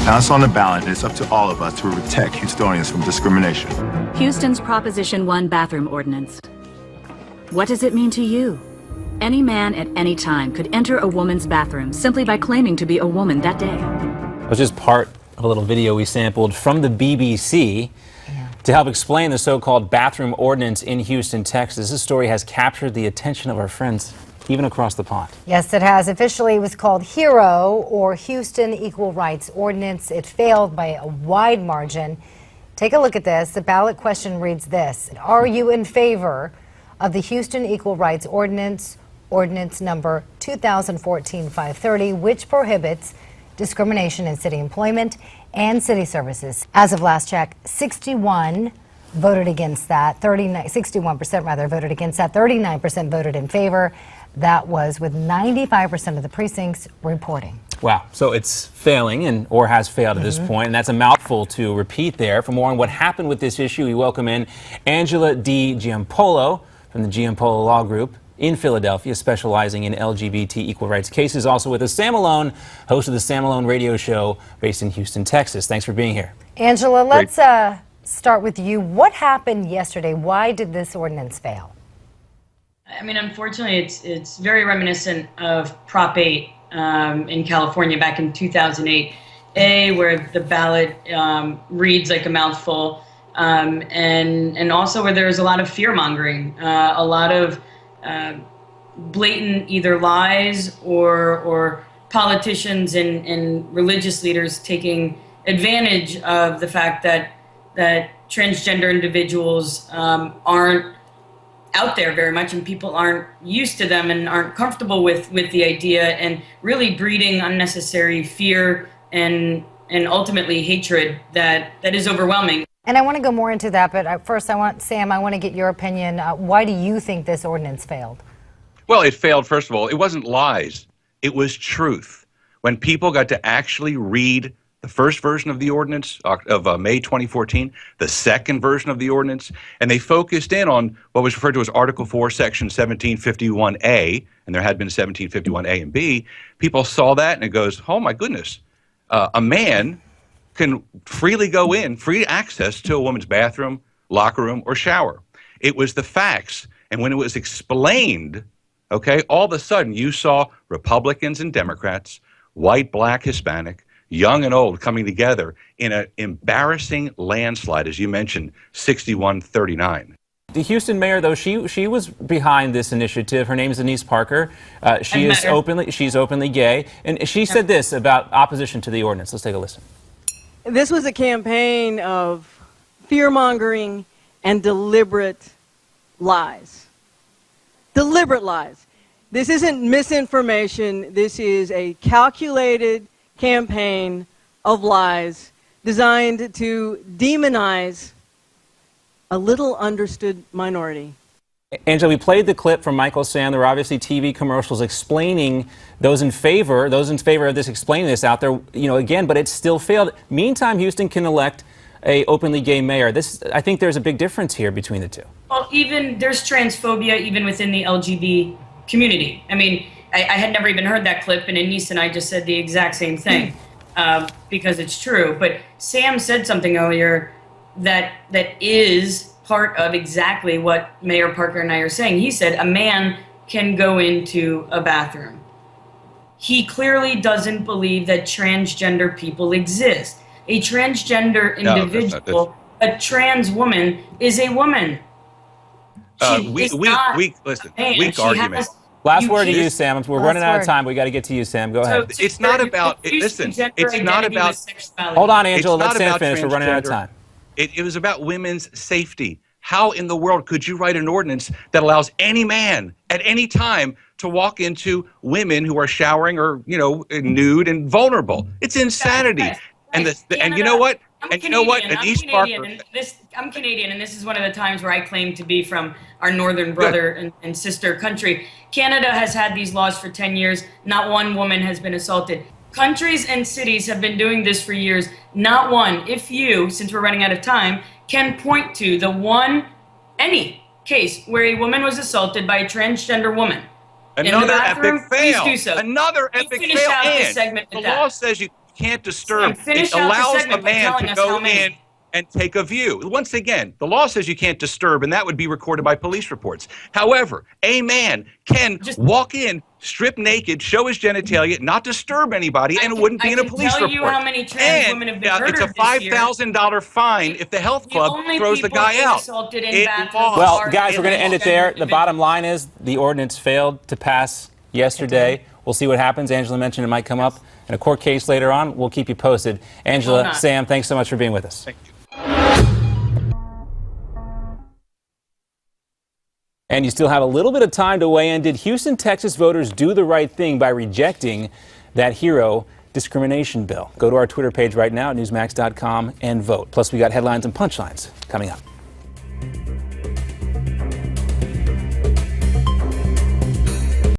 Now it's on the ballot, and it's up to all of us to protect Houstonians from discrimination. Houston's Proposition 1 bathroom ordinance. What does it mean to you? Any man at any time could enter a woman's bathroom simply by claiming to be a woman that day. It was just part of a little video we sampled from the BBC to help explain the so-called bathroom ordinance in Houston, Texas. This story has captured the attention of our friends even across the pond. Yes, it has. Officially, it was called HERO, or Houston Equal Rights Ordinance. It failed by a wide margin. Take a look at this. The ballot question reads this: are you in favor of the Houston Equal Rights Ordinance, ordinance number 2014-530, which prohibits discrimination in city employment and city services? As of last check, 61% voted against that. 61% rather voted against that. 39% voted in favor. That was with 95% of the precincts reporting. Wow. So it's failing or has failed at this point, and that's a mouthful to repeat there. For more on what happened with this issue, we welcome in Angela D. Giampolo from the Giampolo Law Group in Philadelphia, specializing in LGBT equal rights cases. Also with us, Sam Malone, host of the Sam Malone Radio Show, based in Houston, Texas. Thanks for being here. Angela, let's start with you. What happened yesterday? Why did this ordinance fail? I mean, unfortunately, it's very reminiscent of Prop 8 in California back in 2008, where the ballot reads like a mouthful, and also where there's a lot of fear-mongering, a lot of blatant either lies or politicians and religious leaders taking advantage of the fact that transgender individuals aren't out there very much, and people aren't used to them and aren't comfortable with the idea, and really breeding unnecessary fear and ultimately hatred that is overwhelming. And I want to go more into that, but first Sam, I want to get your opinion. Why do you think this ordinance failed? Well, it failed, first of all. It wasn't lies. It was truth. When people got to actually read the first version of the ordinance of May 2014, the second version of the ordinance, and they focused in on what was referred to as Article 4, Section 1751A, and there had been 1751A and B, people saw that and it goes, oh my goodness, a man can freely go in, free access to a woman's bathroom, locker room, or shower. It was the facts. And when it was explained, okay, all of a sudden you saw Republicans and Democrats, white, black, Hispanic, young and old coming together in an embarrassing landslide, as you mentioned, 61-39. The Houston mayor, though, she was behind this initiative. Her name is Denise Parker. She's openly gay, and she said this about opposition to the ordinance. Let's take a listen. This was a campaign of fear-mongering and deliberate lies. Deliberate lies. This isn't misinformation. This is a calculated campaign of lies designed to demonize a little understood minority. Angela, we played the clip from Michael Sam. There were obviously TV commercials explaining those in favor of this, explaining this out there, again, but it still failed. Meantime, Houston can elect a openly gay mayor. I think there's a big difference here between the two. Well, even there's transphobia even within the LGBT community. I mean, I had never even heard that clip, and Anise and I just said the exact same thing because it's true. But Sam said something earlier that is part of exactly what Mayor Parker and I are saying. He said a man can go into a bathroom. He clearly doesn't believe that transgender people exist. A transgender individual, a trans woman, is a woman. Weak argument. Last word to you, Sam. We're running out of time. We got to get to you, Sam. Go ahead. It's not about. Listen. It's not about. Hold on, Angela. Let Sam finish. We're running out of time. It was about women's safety. How in the world could you write an ordinance that allows any man at any time to walk into women who are showering or nude and vulnerable? It's insanity. And you know what? Denise Parker. I'm Canadian, and this is one of the times where I claim to be from our northern brother and sister country. Canada has had these laws for 10 years. Not one woman has been assaulted. Countries and cities have been doing this for years. Not one. If you, since we're running out of time, can point to any case where a woman was assaulted by a transgender woman. Another epic fail. Please do so. Another epic fail. This segment with the law says you can't disturb. finish It out the allows segment a by man telling to us how go many. in and take a view. Once again, the law says you can't disturb, and that would be recorded by police reports. However, a man can walk in, strip naked, show his genitalia, not disturb anybody, and it wouldn't be in a police I can report. tell you how many trans And women have been it's a murdered this year. $5,000 fine if the health club only throws the people guy being out. assaulted in It bathrooms lost. Well, are guys, we're going to end it there. The bottom line is the ordinance failed to pass yesterday. We'll see what happens. Angela mentioned it might come up in a court case later on. We'll keep you posted. Angela, Sam, thanks so much for being with us. Thank you. And you still have a little bit of time to weigh in. Did Houston, Texas voters do the right thing by rejecting that hero discrimination bill? Go to our Twitter page right now at newsmax.com and vote. Plus, we got headlines and punchlines coming up.